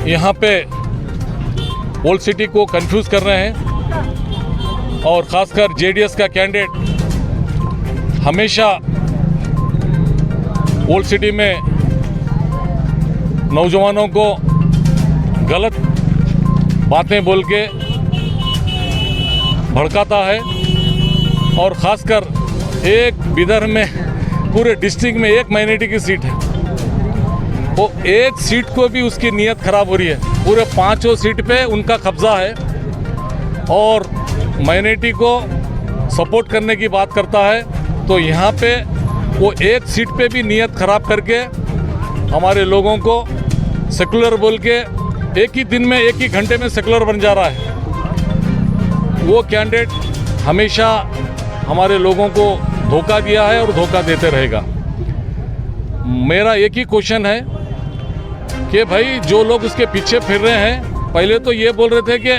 यहाँ पे old city को कंफ्यूज कर रहे हैं और ख़ासकर जेडीएस का कैंडिडेट हमेशा ओल्ड सिटी में नौजवानों को गलत बातें बोल के भड़काता है। और ख़ासकर एक बिदर में पूरे डिस्ट्रिक्ट में एक माइनॉरिटी की सीट है, वो एक सीट को भी उसकी नीयत ख़राब हो रही है। पूरे 5 सीट पे उनका कब्ज़ा है और माइनॉरिटी को सपोर्ट करने की बात करता है। तो यहाँ पे वो एक सीट पे भी नीयत ख़राब करके हमारे लोगों को सेकुलर बोल के एक ही दिन में, एक ही घंटे में सेकुलर बन जा रहा है। वो कैंडिडेट हमेशा हमारे लोगों को धोखा दिया है और धोखा देते रहेगा। मेरा एक ही क्वेश्चन है कि भाई जो लोग उसके पीछे फिर रहे हैं, पहले तो ये बोल रहे थे कि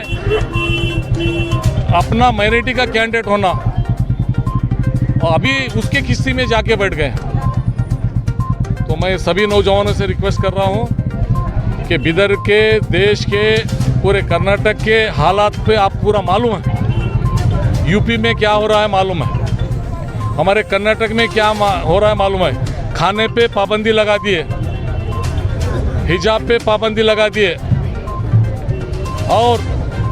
अपना माइनॉरिटी का कैंडिडेट होना, और अभी उसके किस्ती में जाके बैठ गए। तो मैं सभी नौजवानों से रिक्वेस्ट कर रहा हूँ कि बिदर के, देश के, पूरे कर्नाटक के हालात पे आप पूरा मालूम है। यूपी में क्या हो रहा है मालूम है, हमारे कर्नाटक में क्या हो रहा है मालूम है। खाने पे पाबंदी लगा दिए, हिजाब पे पाबंदी लगा दिए। और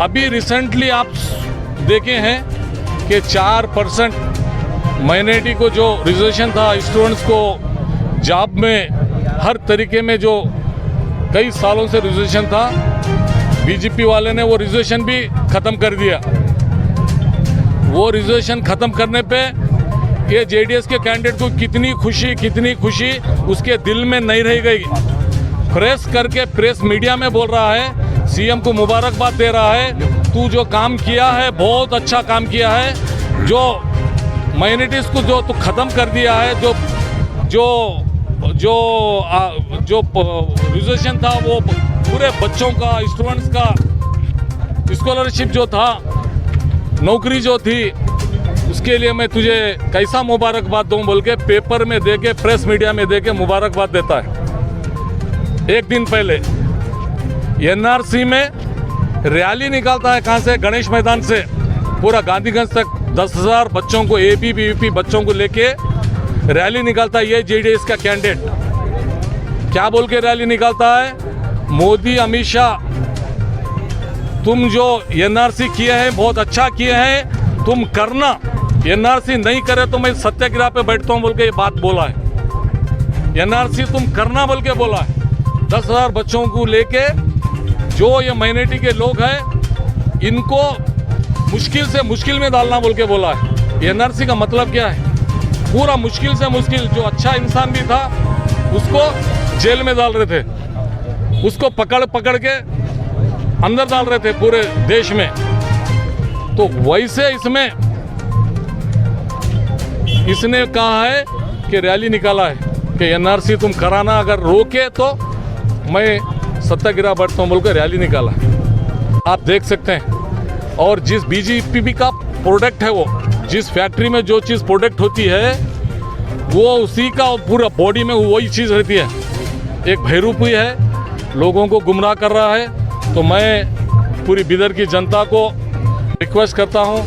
अभी रिसेंटली आप देखे हैं कि 4% माइनॉरिटी को जो रिजर्वेशन था, स्टूडेंट्स को जॉब में हर तरीके में जो कई सालों से रिजर्वेशन था, बीजेपी वाले ने वो रिजर्वेशन भी ख़त्म कर दिया। वो रिजर्वेशन ख़त्म करने पे ये जेडीएस के कैंडिडेट को कितनी खुशी उसके दिल में नहीं रह गई। प्रेस करके, प्रेस मीडिया में बोल रहा है, सीएम को मुबारकबाद दे रहा है, तू जो काम किया है बहुत अच्छा काम किया है। जो माइनॉरिटीज़ को जो तू ख़त्म कर दिया है, जो रिजर्वेशन था, वो पूरे बच्चों का, स्टूडेंट्स का स्कॉलरशिप जो था, नौकरी जो थी, उसके लिए मैं तुझे कैसा मुबारकबाद दूं बोल के पेपर में दे के, प्रेस मीडिया में दे के मुबारकबाद देता है। एक दिन पहले एनआरसी में रैली निकालता है, कहाँ से? गणेश मैदान से पूरा गांधीगंज तक 10,000 बच्चों को, एपी बीवीपी बच्चों को लेके रैली निकालता है। ये जेडीएस का कैंडिडेट क्या बोल के रैली निकालता है? मोदी, अमित शाह, तुम जो एनआरसी किए हैं बहुत अच्छा किए हैं, तुम करना, एनआरसी नहीं करे तो मैं सत्याग्रह पे बैठता हूं बोल के ये बात बोला है। एनआरसी तुम करना बोल के बोला है। 10,000 बच्चों को लेके जो ये माइनॉरिटी के लोग हैं, इनको मुश्किल से मुश्किल में डालना बोल के बोला है। एनआरसी का मतलब क्या है? पूरा मुश्किल से मुश्किल, जो अच्छा इंसान भी था उसको जेल में डाल रहे थे, उसको पकड़ के अंदर डाल रहे थे पूरे देश में। तो वैसे इसने कहा है कि रैली निकाला है कि एनआरसी तुम कराना, अगर रोके तो मैं सत्याग्रह बैठता हूँ बोलकर रैली निकाला है। आप देख सकते हैं। और जिस बीजेपी का प्रोडक्ट है, वो जिस फैक्ट्री में जो चीज़ प्रोडक्ट होती है, वो उसी का पूरा बॉडी में वही चीज़ रहती है। एक भैरूपी है, लोगों को गुमराह कर रहा है। तो मैं पूरी बिदर की जनता को रिक्वेस्ट करता हूं,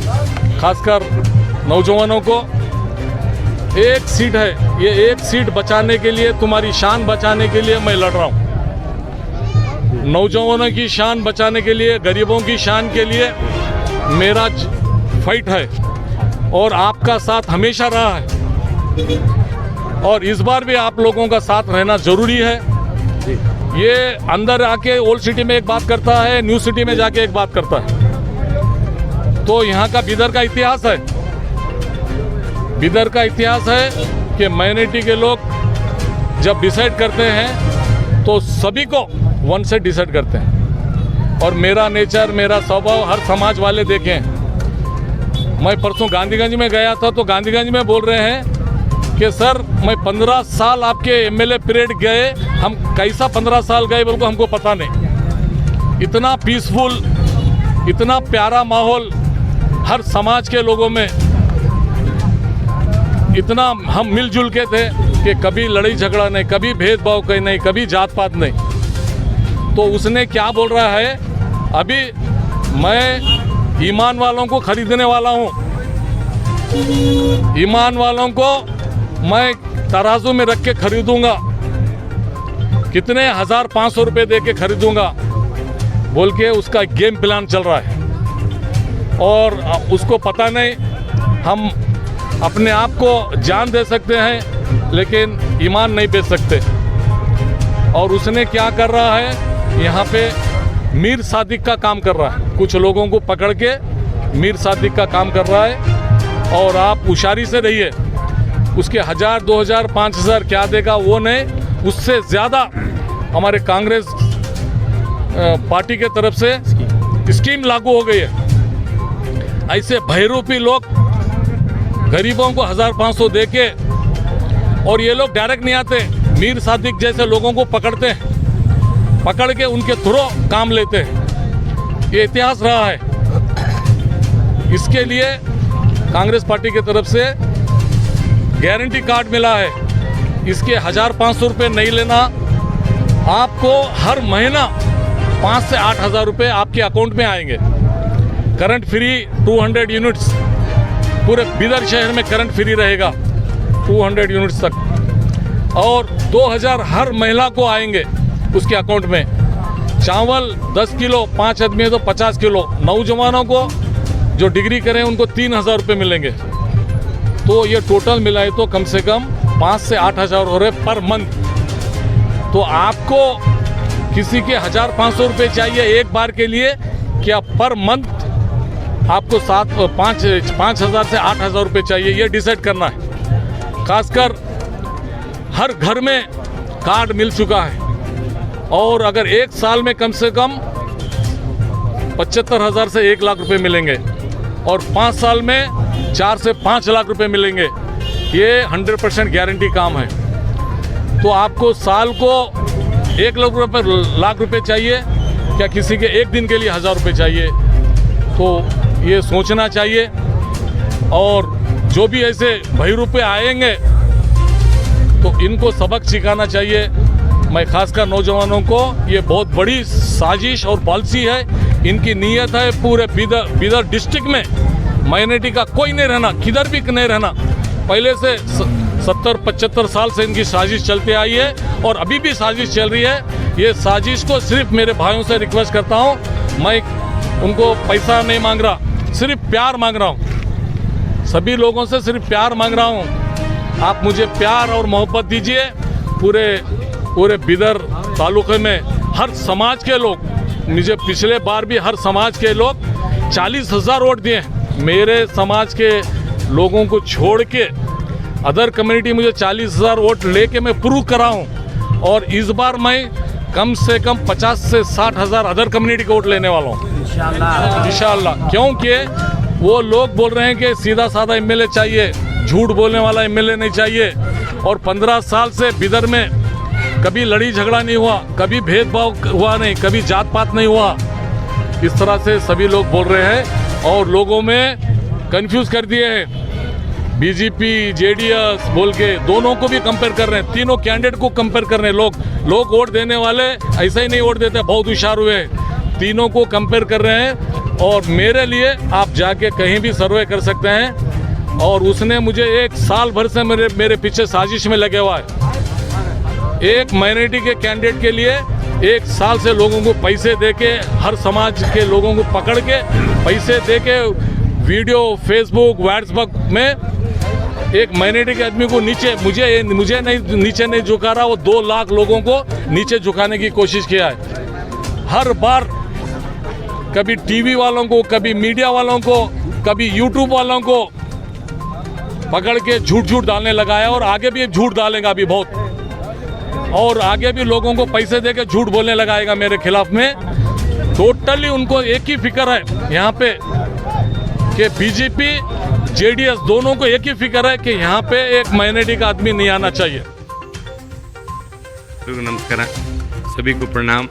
खासकर नौजवानों को, एक सीट है, ये एक सीट बचाने के लिए, तुम्हारी शान बचाने के लिए मैं लड़ रहा हूं। नौजवानों की शान बचाने के लिए, गरीबों की शान के लिए मेरा फाइट है और आपका साथ हमेशा रहा है और इस बार भी आप लोगों का साथ रहना ज़रूरी है। ये अंदर आके ओल्ड सिटी में एक बात करता है, न्यू सिटी में जाके एक बात करता है। तो यहाँ का बिदर का इतिहास है, बिदर का इतिहास है कि माइनॉरिटी के लोग जब डिसाइड करते हैं तो सभी को वन से डिसाइड करते हैं। और मेरा नेचर, मेरा स्वभाव हर समाज वाले देखें। मैं परसों गांधीगंज में गया था तो गांधीगंज में बोल रहे हैं कि सर मैं 15 साल आपके एमएलए पीरियड गए, हम कैसा 15 साल गए बोल को हमको पता नहीं। इतना पीसफुल, इतना प्यारा माहौल हर समाज के लोगों में, इतना हम मिलजुल के थे कि कभी लड़ाई झगड़ा नहीं, कभी भेदभाव कहीं नहीं, कभी जात पात नहीं। तो उसने क्या बोल रहा है, अभी मैं ईमान वालों को खरीदने वाला हूँ, ईमान वालों को मैं तराजू में रख के खरीदूंगा, कितने 1500 रुपये दे के खरीदूंगा बोल के उसका गेम प्लान चल रहा है। और उसको पता नहीं, हम अपने आप को जान दे सकते हैं लेकिन ईमान नहीं बेच सकते। और उसने क्या कर रहा है, यहाँ पे मीर सादिक का काम कर रहा है, कुछ लोगों को पकड़ के मीर सादिक का काम कर रहा है। और आप होशियारी से रहिए, उसके 1000, 2000, 5000 क्या देगा वो नहीं, उससे ज़्यादा हमारे कांग्रेस पार्टी के तरफ से स्कीम लागू हो गई है। ऐसे भयरूपी लोग गरीबों को 1500 दे के, और ये लोग डायरेक्ट नहीं आते, मीर सादिक जैसे लोगों को पकड़ते हैं, पकड़ के उनके थ्रू काम लेते हैं। ये इतिहास रहा है। इसके लिए कांग्रेस पार्टी की तरफ से गारंटी कार्ड मिला है, इसके 1500 रुपये नहीं लेना, आपको हर महीना 5 से 8 हज़ार रुपये आपके अकाउंट में आएंगे। करंट फ्री 200 यूनिट्स, पूरे बिदर शहर में करंट फ्री रहेगा 200 यूनिट्स तक। और 2000 हर महिला को आएंगे उसके अकाउंट में। चावल 10 किलो, 5 आदमी है तो 50 किलो। नौजवानों को जो डिग्री करें उनको 3000 रुपये मिलेंगे। तो ये टोटल मिलाए तो कम से कम 5 से 8 हज़ार हो रहे पर मंथ। तो आपको किसी के 1500 रुपये चाहिए एक बार के लिए, क्या पर मंथ आपको 5 हज़ार से 8 हज़ार रुपये चाहिए, ये डिसाइड करना है। खासकर हर घर में कार्ड मिल चुका है। और अगर एक साल में कम से कम 75,000 से 1 लाख रुपए मिलेंगे, और 5 साल में 4 से 5 लाख रुपए मिलेंगे। ये 100% गारंटी काम है। तो आपको साल को 1 लाख रुपए चाहिए, क्या किसी के एक दिन के लिए 1000 रुपये चाहिए? तो ये सोचना चाहिए। और जो भी ऐसे भयरूपे आएंगे तो इनको सबक सिखाना चाहिए। मैं खासकर नौजवानों को, ये बहुत बड़ी साजिश और पॉलिसी है। इनकी नीयत है पूरे बिदर डिस्ट्रिक्ट में माइनॉरिटी का कोई नहीं रहना, किधर भी नहीं रहना। पहले से 70-75 साल से इनकी साजिश चलती आई है और अभी भी साजिश चल रही है। ये साजिश को सिर्फ मेरे भाइयों से रिक्वेस्ट करता हूँ, मैं उनको पैसा नहीं मांग रहा, सिर्फ प्यार मांग रहा हूँ। सभी लोगों से सिर्फ प्यार मांग रहा हूँ। आप मुझे प्यार और मोहब्बत दीजिए। पूरे बिदर तालुके में हर समाज के लोग, मुझे पिछले बार भी हर समाज के लोग 40,000 वोट दिए। मेरे समाज के लोगों को छोड़ के अदर कम्युनिटी मुझे 40,000 वोट लेके मैं प्रूव करा हूँ। और इस बार मैं कम से कम 50 से 60 हज़ार अदर कम्युनिटी के वोट लेने वाला हूँ इंशाल्लाह। क्योंकि वो लोग बोल रहे हैं कि सीधा साधा एमएलए चाहिए, झूठ बोलने वाला एमएलए नहीं चाहिए। और 15 साल से बिदर में कभी लड़ी झगड़ा नहीं हुआ, कभी भेदभाव हुआ नहीं, कभी जात पात नहीं हुआ। इस तरह से सभी लोग बोल रहे हैं और लोगों में कंफ्यूज कर दिए हैं। बीजेपी जेडीएस बोल के दोनों को भी कंपेयर कर रहे हैं, तीनों कैंडिडेट को कंपेयर कर रहे हैं। लोग वोट देने वाले ऐसा ही नहीं वोट देते, बहुत होशियार हुए, तीनों को कंपेयर कर रहे हैं। और मेरे लिए आप जाके कहीं भी सर्वे कर सकते हैं। और उसने मुझे 1 साल भर से मेरे पीछे साजिश में लगे हुआ है। एक माइनॉरिटी के कैंडिडेट के लिए 1 साल से लोगों को पैसे देके, हर समाज के लोगों को पकड़ के पैसे देके वीडियो फेसबुक व्हाट्सएप में एक माइनॉरिटी के आदमी को मुझे नहीं नीचे नहीं झुका रहा, वो 2 लाख लोगों को नीचे झुकाने की कोशिश किया है। हर बार कभी टीवी वालों को, कभी मीडिया वालों को, कभी यूट्यूब वालों को पकड़ के झूठ डालने लगा है। और आगे भी झूठ डालेगा अभी बहुत, और आगे भी लोगों को पैसे देके झूठ बोलने लगाएगा मेरे खिलाफ में। टोटली उनको एक ही फिक्र है यहाँ पे कि बीजेपी जेडीएस दोनों को एक ही फिक्र है कि यहाँ पे एक माइनॉरिटी का आदमी नहीं आना चाहिए। नमस्कार, सभी को प्रणाम,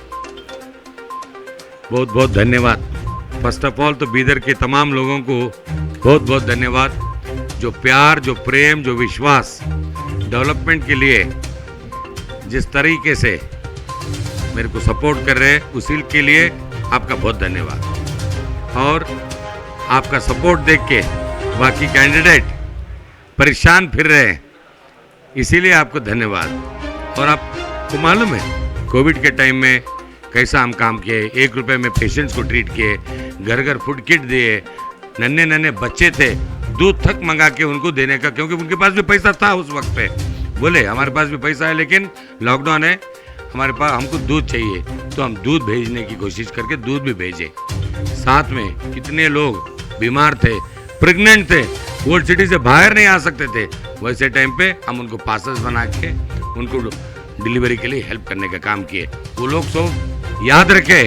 बहुत बहुत धन्यवाद। फर्स्ट ऑफ ऑल तो बीदर के तमाम लोगों को बहुत बहुत धन्यवाद। जो प्यार, जो प्रेम, जो विश्वास डेवलपमेंट के लिए जिस तरीके से मेरे को सपोर्ट कर रहे हैं, उसी के लिए आपका बहुत धन्यवाद। और आपका सपोर्ट देख के बाकी कैंडिडेट परेशान फिर रहे हैं, इसीलिए आपको धन्यवाद। और आपको मालूम है कोविड के टाइम में कैसा हम काम किए, 1 रुपये में पेशेंट्स को ट्रीट किए, घर घर फूड किट दिए, नन्हे नन्हे बच्चे थे दूध तक मंगा के उनको देने का, क्योंकि उनके पास भी पैसा था उस वक्त पे। बोले हमारे पास भी पैसा है लेकिन लॉकडाउन है, हमारे पास हमको दूध चाहिए, तो हम दूध भेजने की कोशिश करके दूध भी भेजे। साथ में कितने लोग बीमार थे, प्रेग्नेंट थे, ओल्ड सिटी से बाहर नहीं आ सकते थे, वैसे टाइम पे हम उनको पासेस बना के उनको डिलीवरी के लिए हेल्प करने का काम किए। वो लोग सब याद रखे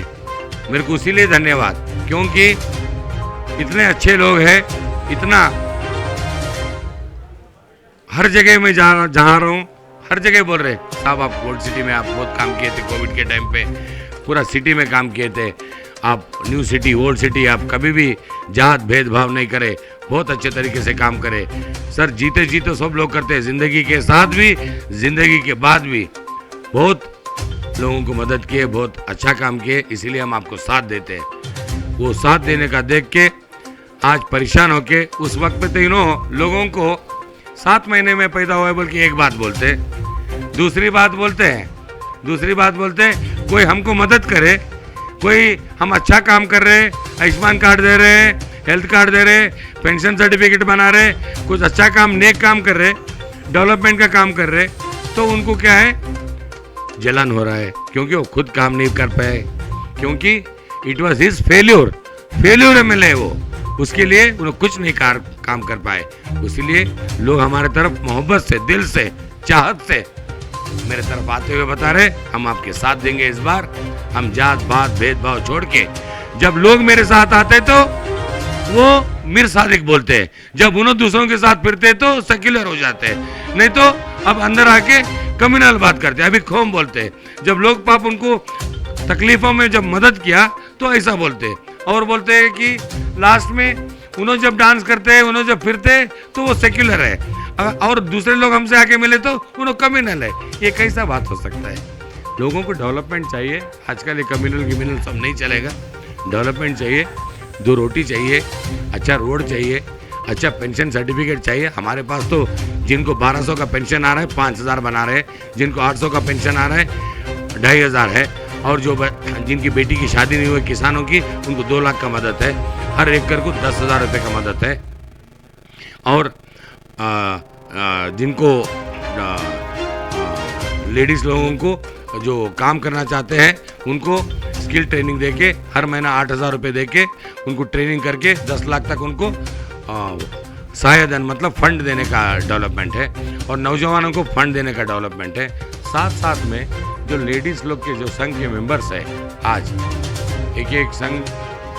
मेरे को, इसीलिए धन्यवाद, क्योंकि इतने अच्छे लोग हैं, इतना हर जगह में जहाँ रहा हूँ हर जगह बोल रहे साहब आप ओल्ड सिटी में आप बहुत काम किए थे, कोविड के टाइम पे पूरा सिटी में काम किए थे, आप न्यू सिटी ओल्ड सिटी आप कभी भी जात भेदभाव नहीं करे, बहुत अच्छे तरीके से काम करे। सर जीते जी तो सब लोग करते हैं, ज़िंदगी के साथ भी ज़िंदगी के बाद भी बहुत लोगों को मदद किए, बहुत अच्छा काम किए, इसीलिए हम आपको साथ देते हैं। वो साथ देने का देख के आज परेशान होके, उस वक्त पे तो लोगों को 7 महीने में पैदा हुआ है बोल के एक बात बोलते, दूसरी बात बोलते कोई हमको मदद करे, कोई हम अच्छा काम कर रहे, आयुष्मान कार्ड दे रहे, हेल्थ कार्ड दे रहे, पेंशन सर्टिफिकेट बना रहे, कुछ अच्छा काम नेक काम कर रहे, डेवलपमेंट का काम कर रहे, तो उनको क्या है जलन हो रहा है, क्योंकि वो खुद काम नहीं कर पाए, क्योंकि it was his failure MLA है वो, उसके लिए उन्हें कुछ नहीं काम कर पाए। इसीलिए लोग हमारे तरफ मोहब्बत से, दिल से, चाहत से मेरे तरफ आते हुए बता रहे हम आपके साथ देंगे इस बार। हम जात पात भेदभाव छोड़ के, जब लोग मेरे साथ आते तो वो मीर सादिक बोलते हैं, जब उन्होंने दूसरों के साथ फिरते तो सेक्युलर हो जाते हैं, नहीं तो अब अंदर आके कम्युनल बात करते हैं, अभी खोम बोलते हैं। जब लोग पाप उनको तकलीफों में जब मदद किया तो ऐसा बोलते हैं, और बोलते हैं कि लास्ट में उन्होंने जब डांस करते हैं, उन्होंने जब फिरते तो वो सेक्युलर है, और दूसरे लोग हमसे आके मिले तो उन्होंने कम्युनल है। ये कैसा बात हो सकता है? लोगों को डेवलपमेंट चाहिए, आजकल ये कम्युनल सब नहीं चलेगा, डेवलपमेंट चाहिए, 2 रोटी चाहिए, अच्छा रोड चाहिए, अच्छा पेंशन सर्टिफिकेट चाहिए। हमारे पास तो जिनको 1200 का पेंशन आ रहा है 5000 बना रहे हैं, जिनको 800 का पेंशन आ रहा है 2500 है, और जो जिनकी बेटी की शादी नहीं हुई किसानों की, उनको 2 लाख का मदद है, हर एक कर को 10,000 रुपये का मदद है। और जिनको लेडीज़ लोगों को जो काम करना चाहते हैं उनको स्किल ट्रेनिंग देके हर महीना 8,000 रुपये देके उनको ट्रेनिंग करके 10 लाख तक उनको सहायधन मतलब फंड देने का डेवलपमेंट है, और नौजवानों को फंड देने का डेवलपमेंट है। साथ साथ में जो लेडीज़ लोग के जो संघ के मेंबर्स है, आज एक संघ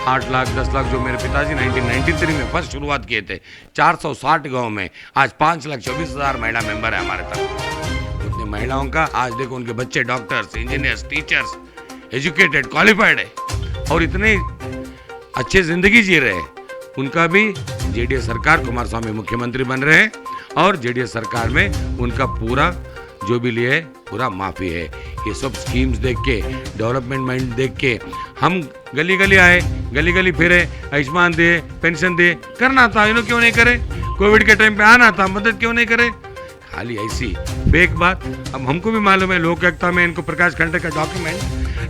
8 लाख 10 लाख, जो मेरे पिताजी 1993 में फर्स्ट शुरुआत किए थे 460 गांव में, आज 5,24,000 महिला मेंबर है हमारे तरफ। उतनी महिलाओं का आज देखो, उनके बच्चे doctors, engineers, teachers, educated, qualified है, और इतनी अच्छे ज़िंदगी जी रहे हैं। उनका भी जेडीएस सरकार, कुमार स्वामी मुख्यमंत्री बन रहे हैं, और जेडीएस सरकार में उनका पूरा जो भी लिए पूरा माफ़ी है। ये सब स्कीम्स देख के, डेवलपमेंट माइंड देख के हम गली गली आए, गली गली फिरे, आयुष्मान दे, पेंशन दे, करना था, क्यों नहीं करे? कोविड के टाइम पे आना था, मदद क्यों नहीं करे? खाली ऐसी फेक बात। अब हमको भी मालूम है लोक आयुक्ता में इनको प्रकाश खंडरे का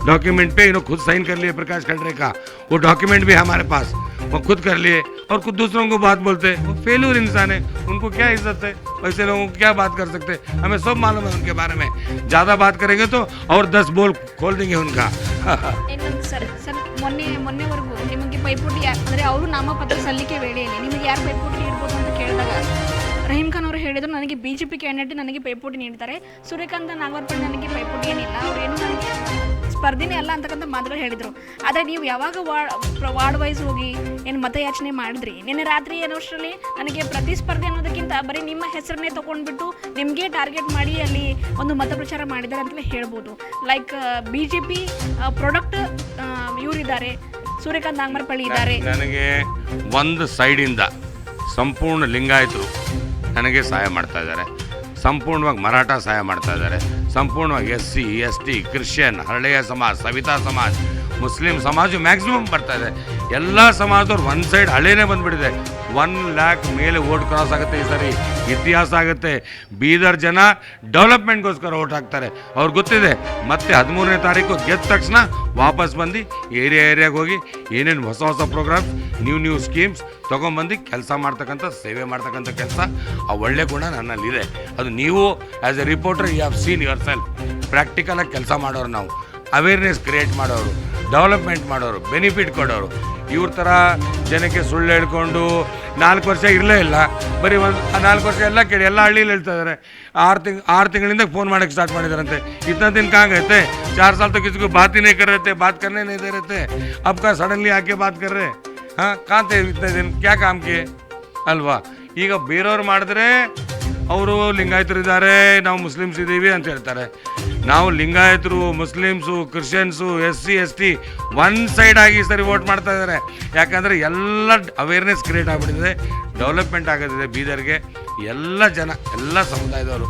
डॉक्यूमेंट पे इन्होंने खुद साइन कर लिए, प्रकाश खंडरे का वो डॉक्यूमेंट भी हमारे पास, वो खुद कर लिए, और खुद दूसरों को बात बोलते हैं। वो फेल्यूर इंसान है, उनको क्या इज्जत है? वैसे लोगों को क्या बात कर सकते हैं? हमें सब मालूम है उनके बारे में, ज़्यादा बात करेंगे तो और 10 बोल खोल देंगे उनका। ಸರ್ ಮೊನ್ನೆವರೆಗೂ ನಿಮಗೆ ಪೈಪೋಟಿ ಅಂದರೆ ಅವರು ನಾಮಪತ್ರ ಸಲ್ಲಿಕೆ ವೇಳೆಯಲ್ಲಿ ನಿಮಗೆ ಯಾರು ಪೈಪೋಟಿ ನೀಡ್ಬೋದು ಅಂತ ಕೇಳಿದಾಗ ರಹೀಮ್ ಖಾನ್ ಅವರು ಹೇಳಿದರು, ನನಗೆ BJP ಕ್ಯಾಂಡಿಡೇಟ್ ನನಗೆ ಪೈಪೋಟಿ ನೀಡ್ತಾರೆ, ಸೂರ್ಯಕಾಂತ್ ನಾಗವರ್ಪಣೆ ನನಗೆ ಪೈಪೋಟಿ ಏನಿಲ್ಲ, ಅವರೇನು ನನಗೆ ಸ್ಪರ್ಧೆನೇ ಅಲ್ಲ ಅಂತಕ್ಕಂಥ ಮಾತುಗಳು ಹೇಳಿದರು. ಆದರೆ ನೀವು ಯಾವಾಗ ವಾರ್ಡ್ ವೈಸ್ ಹೋಗಿ ಏನು ಮತಯಾಚನೆ ಮಾಡಿದ್ರಿ, ನಿನ್ನೆ ರಾತ್ರಿ ಏನೋಷ್ಟರಲ್ಲಿ ನನಗೆ ಪ್ರತಿಸ್ಪರ್ಧೆ ಅನ್ನೋದಕ್ಕಿಂತ ಬರೀ ನಿಮ್ಮ ಹೆಸರನ್ನೇ ತೊಗೊಂಡ್ಬಿಟ್ಟು ನಿಮಗೆ ಟಾರ್ಗೆಟ್ ಮಾಡಿ ಅಲ್ಲಿ ಒಂದು ಮತ ಪ್ರಚಾರ ಮಾಡಿದ್ದಾರೆ ಅಂತಲೇ ಹೇಳ್ಬೋದು. ಲೈಕ್ BJP ಪ್ರಾಡಕ್ಟ್ ಇವರಿದ್ದಾರೆ, ಸೂರ್ಯಕಾಂತ್ ನಾಗಮರಪಳ್ಳಿ ಇದ್ದಾರೆ. ನನಗೆ ಒಂದು ಸೈಡಿಂದ ಸಂಪೂರ್ಣ ಲಿಂಗಾಯತರು ನನಗೆ ಸಹಾಯ ಮಾಡ್ತಾ ಇದ್ದಾರೆ, ಸಂಪೂರ್ಣವಾಗಿ ಮರಾಠ ಸಹಾಯ ಮಾಡ್ತಾ ಇದ್ದಾರೆ, ಸಂಪೂರ್ಣವಾಗಿ SC ST ಕ್ರಿಶ್ಚಿಯನ್ ಹರಳೆಯ ಸಮಾಜ ಸವಿತಾ ಸಮಾಜ ಮುಸ್ಲಿಂ ಸಮಾಜ ಮ್ಯಾಕ್ಸಿಮಮ್ ಬರ್ತಾ ಇದೆ. ಎಲ್ಲ ಸಮಾಜದವ್ರು ಒಂದು ಸೈಡ್ ಹಳೇನೇ ಬಂದುಬಿಟ್ಟಿದೆ. 1 ಲ್ಯಾಕ್ ಮೇಲೆ ಓಟ್ ಕ್ರಾಸ್ ಆಗುತ್ತೆ ಈ ಸರಿ, ಇತಿಹಾಸ ಆಗುತ್ತೆ. ಬೀದರ್ ಜನ ಡೆವಲಪ್ಮೆಂಟ್ಗೋಸ್ಕರ ಓಟ್ ಹಾಕ್ತಾರೆ. ಅವ್ರಿಗೆ ಗೊತ್ತಿದೆ ಮತ್ತೆ 13ನೇ ತಾರೀಕು ಗೆದ್ದ ತಕ್ಷಣ ವಾಪಸ್ ಬಂದು ಏರಿಯಾಗೆ ಹೋಗಿ ಏನೇನು ಹೊಸ ಹೊಸ ಪ್ರೋಗ್ರಾಮ್ಸ್ ನ್ಯೂ ಸ್ಕೀಮ್ಸ್ ತೊಗೊಂಬಂದು ಕೆಲಸ ಮಾಡ್ತಕ್ಕಂಥ ಸೇವೆ ಮಾಡ್ತಕ್ಕಂಥ ಕೆಲಸ ಆ ಒಳ್ಳೆ ಗುಣ ನನ್ನಲ್ಲಿದೆ. ಅದು ನೀವು as a reporter you have seen yourself. ಪ್ರಾಕ್ಟಿಕಲಾಗಿ ಕೆಲಸ ಮಾಡೋರು ನಾವು, ಅವೇರ್ನೆಸ್ ಕ್ರಿಯೇಟ್ ಮಾಡೋರು, ಡೆವಲಪ್ಮೆಂಟ್ ಮಾಡೋರು, ಬೆನಿಫಿಟ್ ಕೊಡೋರು. ಇವ್ರ ಥರ ಜನಕ್ಕೆ ಸುಳ್ಳು ಹೇಳ್ಕೊಂಡು 4 ವರ್ಷ ಇರಲೇ ಇಲ್ಲ, ಬರೀ 4 ವರ್ಷ ಎಲ್ಲ ಕೇಳಿ ಎಲ್ಲ ಹಳ್ಳಿಲಿ ಹೇಳ್ತಾ ಇದ್ದಾರೆ. 6 ತಿಂಗಳಿಂದ ಫೋನ್ ಮಾಡೋಕ್ಕೆ ಸ್ಟಾರ್ಟ್ ಮಾಡಿದಾರಂತೆ. इतना दिन कहाँ गए थे? 4 साल तो किसी को बात ही नहीं कर रहे थे, बात करने नहीं दे रहे थे. अब का सडनली आके बात कर रहे? हाँ, कहाँ थे इतने दिन, क्या काम किए ಅಲ್ವಾ? ಈಗ ಬೇರೆಯವ್ರು ಮಾಡಿದ್ರೆ ಅವರು ಲಿಂಗಾಯತರಿದ್ದಾರೆ, ನಾವು ಮುಸ್ಲಿಮ್ಸ್ ಇದ್ದೀವಿ ಅಂತ ಹೇಳ್ತಾರೆ. ನಾವು ಲಿಂಗಾಯತರು, Muslims, Christians, SC ST one side ಆಗಿ ಸರಿ ವೋಟ್ ಮಾಡ್ತಾ ಇದ್ದಾರೆ. ಯಾಕಂದರೆ ಎಲ್ಲ ಅವೇರ್ನೆಸ್ ಕ್ರಿಯೇಟ್ ಆಗಿಬಿಟ್ಟಿದೆ, ಡೆವಲಪ್ಮೆಂಟ್ ಆಗೋದಿದೆ ಬೀದರ್ಗೆ. ಎಲ್ಲ ಜನ, ಎಲ್ಲ ಸಮುದಾಯದವರು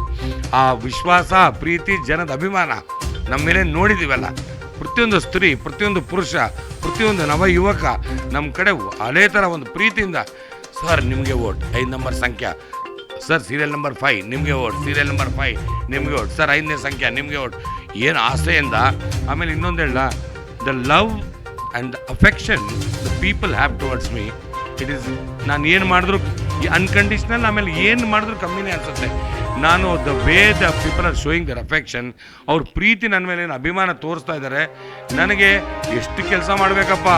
ಆ ವಿಶ್ವಾಸ, ಪ್ರೀತಿ, ಜನದ ಅಭಿಮಾನ ನಮ್ಮ ಮೇಲೆ ನೋಡಿದ್ದೀವಲ್ಲ. ಪ್ರತಿಯೊಂದು ಸ್ತ್ರೀ, ಪ್ರತಿಯೊಂದು ಪುರುಷ, ಪ್ರತಿಯೊಂದು ನವ ಯುವಕ ನಮ್ಮ ಕಡೆ ಅದೇ ಥರ ಒಂದು ಪ್ರೀತಿಯಿಂದ ಸರ್ ನಿಮಗೆ ವೋಟ್ 5 ನಂಬರ್ ಸಂಖ್ಯೆ, ಸರ್ ಸೀರಿಯಲ್ ನಂಬರ್ 5 ನಿಮಗೆ ವೋಟ್, ಸೀರಿಯಲ್ ನಂಬರ್ 5 ನಿಮಗೆ ವೋಟ್, ಸರ್ 5ನೇ ಸಂಖ್ಯೆ ನಿಮಗೆ ವೋಟ್, ಏನು ಆಸೆಯಿಂದ. ಆಮೇಲೆ ಇನ್ನೊಂದು ಹೇಳ, the love and the affection the people have towards me, it is ನಾನು ಏನು ಮಾಡಿದ್ರು ಅನ್ಕಂಡೀಷ್ನಲ್, ಆಮೇಲೆ ಏನು ಮಾಡಿದ್ರು ಕಮ್ಮಿನೇ ಅನಿಸುತ್ತೆ. ನಾನು the way the people are showing their affection, ಅವ್ರ ಪ್ರೀತಿ ನನ್ನ ಮೇಲೆ ಏನು ಅಭಿಮಾನ ತೋರಿಸ್ತಾ ಇದ್ದಾರೆ. ನನಗೆ ಎಷ್ಟು ಕೆಲಸ ಮಾಡಬೇಕಪ್ಪ,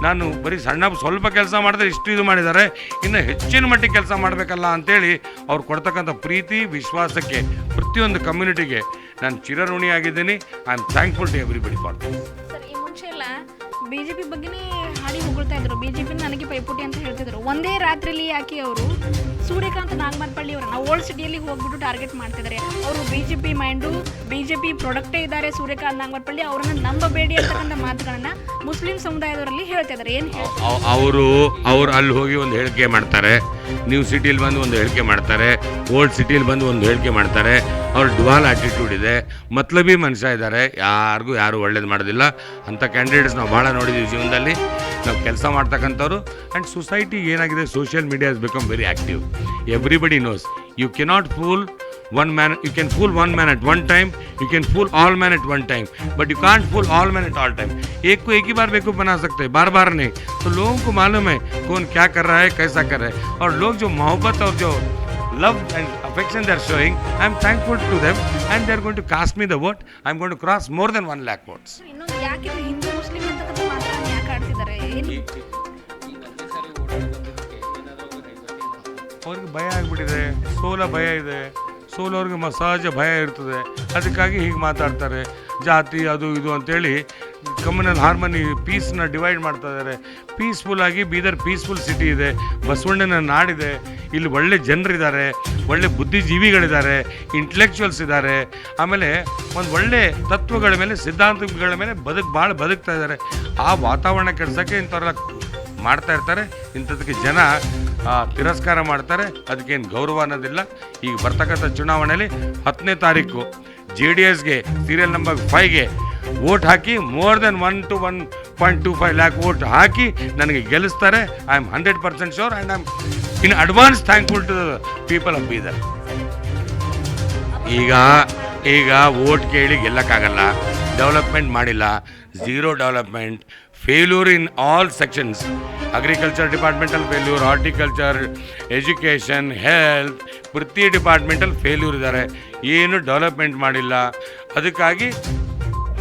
ನಾನು ಬರೀ ಸ್ವಲ್ಪ ಕೆಲಸ ಮಾಡಿದ್ರೆ ಇಷ್ಟು ಇದು ಮಾಡಿದ್ದಾರೆ, ಇನ್ನು ಹೆಚ್ಚಿನ ಮಟ್ಟಿಗೆ ಕೆಲಸ ಮಾಡಬೇಕಲ್ಲ ಅಂಥೇಳಿ ಅವ್ರು ಕೊಡ್ತಕ್ಕಂಥ ಪ್ರೀತಿ ವಿಶ್ವಾಸಕ್ಕೆ ಪ್ರತಿಯೊಂದು ಕಮ್ಯುನಿಟಿಗೆ ನಾನು ಚಿರಋಣಿಯಾಗಿದ್ದೀನಿ. I am thankful to everybody for this. Sir, ಈ ಮುಂಚೆ ಎಲ್ಲ BJP ಬಗ್ಗೆನೇ ಹಾಡಿ ಹೊಗಳ್ತಾ ಇದ್ರು, BJP ನನಗೆ ಪೈಪೋಟಿ ಅಂತ ಹೇಳ್ತಿದ್ರು. ಒಂದೇ ರಾತ್ರಿಯಲ್ಲಿ ಯಾಕೆ ಅವರು ಸೂರ್ಯಕಾಂತ್ ನಾಗಮನಪಳ್ಳಿ ಅವರನ್ನ ಓಲ್ಡ್ ಸಿಟಿಯಲ್ಲಿ ಹೋಗ್ಬಿಟ್ಟು ಟಾರ್ಗೆಟ್ ಮಾಡ್ತಿದ್ದಾರೆ? ಅವರು BJP ಮೈಂಡು, BJP ಪ್ರಾಡಕ್ಟೇ ಇದ್ದಾರೆ ಸೂರ್ಯಕಾಂತ್ ನಾಗಮನಪಳ್ಳಿ, ಅವರನ್ನು ನಂಬಬೇಡಿ ಅಂತಕ್ಕಂಥ ಮಾತುಗಳನ್ನ ಮುಸ್ಲಿಂ ಸಮುದಾಯದವರಲ್ಲಿ ಹೇಳ್ತಾ ಇದ್ದಾರೆ. ಏನು ಅವರು ಅಲ್ಲಿ ಹೋಗಿ ಒಂದು ಹೇಳಿಕೆ ಮಾಡ್ತಾರೆ, ನ್ಯೂ ಸಿಟಿಲಿ ಬಂದು ಒಂದು ಹೇಳಿಕೆ ಮಾಡ್ತಾರೆ, ಓಲ್ಡ್ ಸಿಟಿಲಿ ಬಂದು ಒಂದು ಹೇಳಿಕೆ ಮಾಡ್ತಾರೆ. ಅವ್ರ ಡುವಾಲ್ ಆ್ಯಟಿಟ್ಯೂಡ್ ಇದೆ, ಮತ್ಲಬಿ ಮನುಷ್ಯ ಇದ್ದಾರೆ, ಯಾರು ಒಳ್ಳೇದು ಮಾಡೋದಿಲ್ಲ. ಅಂಥ ಕ್ಯಾಂಡಿಡೇಟ್ಸ್ ನಾವು ಭಾಳ ನೋಡಿದ್ದೀವಿ ಜೀವನದಲ್ಲಿ. ನಾವು ಕೆಲಸ ಮಾಡ್ತಕ್ಕಂಥವ್ರು. ಆ್ಯಂಡ್ ಸೊಸೈಟಿ ಏನಾಗಿದೆ, social media has become very active. Everybody knows you cannot fool one man. You can fool one man at one time, you can fool all men at one time, but you can't fool all men at all time. एक को एक ही बार बेवकूफ़ बना सकते हैं, बार बार नहीं. तो लोगों को मालूम है कौन क्या कर रहा है, कैसा कर रहा है. और लोग जो मोहब्बत और जो love and affection they are showing, I am thankful to them, and they are going to cast me the vote. I am going to cross more than 1 lakh votes. ಇನ್ನೊಂದು ಯಾಕೆ ಹಿಂದೂ ಮುಸ್ಲಿಂ ಅಂತಕ್ಕಂಥ ಮಾತನ್ನ ಯಾಕೆ ಆಡ್ತಿದ್ದಾರೆ? ಅವ್ರಿಗೆ ಭಯ ಆಗಿಬಿಟ್ಟಿದೆ, ಭಯ ಇದೆ. ಸೋಲೋರಿಗೆ ಸಹಜ ಭಯ ಇರ್ತದೆ, ಅದಕ್ಕಾಗಿ ಹೀಗೆ ಮಾತಾಡ್ತಾರೆ. ಜಾತಿ ಅದು ಇದು ಅಂತೇಳಿ ಕಮ್ಯುನಲ್ ಹಾರ್ಮನಿ, ಪೀಸ್ನ ಡಿವೈಡ್ ಮಾಡ್ತಾ ಇದ್ದಾರೆ. ಪೀಸ್ಫುಲ್ಲಾಗಿ ಬೀದರ್ ಪೀಸ್ಫುಲ್ ಸಿಟಿ ಇದೆ, ಬಸವಣ್ಣನ ನಾಡಿದೆ, ಇಲ್ಲಿ ಒಳ್ಳೆ ಜನರಿದ್ದಾರೆ, ಒಳ್ಳೆ ಬುದ್ಧಿಜೀವಿಗಳಿದ್ದಾರೆ, ಇಂಟೆಲೆಕ್ಚುವಲ್ಸ್ ಇದ್ದಾರೆ. ಆಮೇಲೆ ಒಂದು ಒಳ್ಳೆ ತತ್ವಗಳ ಮೇಲೆ, ಸಿದ್ಧಾಂತಗಳ ಮೇಲೆ ಭಾಳ ಬದುಕ್ತಾ ಇದ್ದಾರೆ. ಆ ವಾತಾವರಣ ಕೆಡ್ಸೋಕ್ಕೆ ಇಂಥವ್ರೆಲ್ಲ ಮಾಡ್ತಾ ಇರ್ತಾರೆ. ಇಂಥದಕ್ಕೆ ಜನ ತಿರಸ್ಕಾರ ಮಾಡ್ತಾರೆ, ಅದಕ್ಕೇನು ಗೌರವ ಅನ್ನೋದಿಲ್ಲ. ಈಗ ಬರ್ತಕ್ಕಂಥ ಚುನಾವಣೆಯಲ್ಲಿ 10ನೇ ತಾರೀಕು JDSಗೆ ಸೀರಿಯಲ್ ನಂಬರ್ 5ಗೆ ವೋಟ್ ಹಾಕಿ more than 1 to 1.25 lakh vote ಹಾಕಿ ನನಗೆ ಗೆಲ್ಲಿಸ್ತಾರೆ. I am 100% sure, and I am in advance thankful to the people of Bidar. ಈಗ ವೋಟ್ ಕೇಳಿ ಗೆಲ್ಲಕ್ಕಾಗಲ್ಲ, ಡೆವಲಪ್ಮೆಂಟ್ ಮಾಡಿಲ್ಲ, zero development, failure in all sections. Agriculture ಡಿಪಾರ್ಟ್ಮೆಂಟಲ್ಲಿ ಫೇಲ್ಯೂರ್, ಹಾರ್ಟಿಕಲ್ಚರ್, ಎಜುಕೇಷನ್, ಹೆಲ್ತ್, ಪ್ರತಿ ಡಿಪಾರ್ಟ್ಮೆಂಟಲ್ಲಿ ಫೇಲ್ಯೂರ್ ಇದ್ದಾರೆ, ಏನು ಡೆವಲಪ್ಮೆಂಟ್ ಮಾಡಿಲ್ಲ. ಅದಕ್ಕಾಗಿ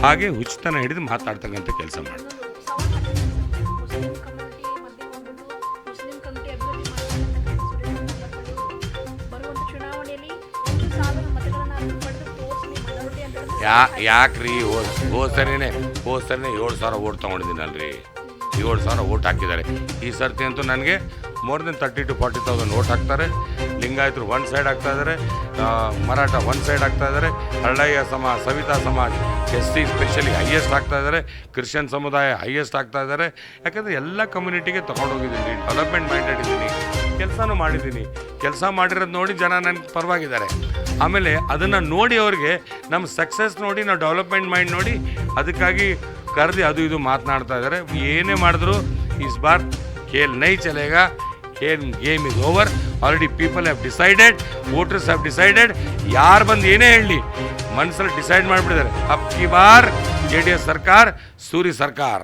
ಹಾಗೆ ಹುಚ್ಚತನ ಹಿಡಿದು ಮಾತಾಡ್ತಕ್ಕಂಥ ಕೆಲಸ ಮಾಡಿ. ಯಾಕ್ರಿ ಹೋದ ಸರಿನೇ 7,000 ವೋಟ್ ತೊಗೊಂಡಿದ್ದೀನಲ್ರಿ, 7,000 ವೋಟ್ ಹಾಕಿದ್ದಾರೆ. ಈ ಸರ್ತಿ ಅಂತೂ ನನಗೆ ಮೋರ್ ದೆನ್ 30,000 to 40,000 ವೋಟ್ ಹಾಕ್ತಾರೆ. ಲಿಂಗಾಯತರು ಒನ್ ಸೈಡ್ ಆಗ್ತಾ ಇದ್ದಾರೆ, ಮರಾಠ ಒನ್ ಸೈಡ್ ಆಗ್ತಾ ಇದ್ದಾರೆ, ಹರಳಯ್ಯ ಸಮಾಜ, ಸವಿತಾ ಸಮಾಜ, SC ಸ್ಪೆಷಲಿ ಹೈಯೆಸ್ಟ್ ಆಗ್ತಾ ಇದ್ದಾರೆ, ಕ್ರಿಶ್ಚಿಯನ್ ಸಮುದಾಯ ಹೈಯೆಸ್ಟ್ ಆಗ್ತಾ ಇದ್ದಾರೆ. ಯಾಕಂದರೆ ಎಲ್ಲ ಕಮ್ಯುನಿಟಿಗೆ ತೊಗೊಂಡೋಗಿದ್ದೀನಿ, ಡೆವಲಪ್ಮೆಂಟ್ ಮೈಂಡೆಡ್ ಇದ್ದೀನಿ, ಕೆಲಸನೂ ಮಾಡಿದ್ದೀನಿ. ಕೆಲಸ ಮಾಡಿರೋದು ನೋಡಿ ಜನ ನನಗೆ ಪರವಾಗಿದ್ದಾರೆ. ಆಮೇಲೆ ಅದನ್ನು ನೋಡಿ ಅವ್ರಿಗೆ ನಮ್ಮ ಸಕ್ಸಸ್ ನೋಡಿ, ನಾವು ಡೆವಲಪ್ಮೆಂಟ್ ಮೈಂಡ್ ನೋಡಿ ಅದಕ್ಕಾಗಿ ಕರೆದು ಅದು ಇದು ಮಾತನಾಡ್ತಾ ಇದ್ದಾರೆ. ಏನೇ ಮಾಡಿದ್ರು ಇಸ್ ಬಾರ್ ಖೇಲ್ ನೈ ಚಲೇಗಾ, game is over. Already people have decided, voters have decided. ಯಾರು ಬಂದು ಏನೇ ಹೇಳಲಿ ಮನಸ್ಸಲ್ಲಿ ಡಿಸೈಡ್ ಮಾಡಿಬಿಟ್ಟಿದ್ದಾರೆ. ಅಬ್ ಕಿ ಬಾರ್ JDS ಸರ್ಕಾರ, ಸೂರಿ ಸರ್ಕಾರ.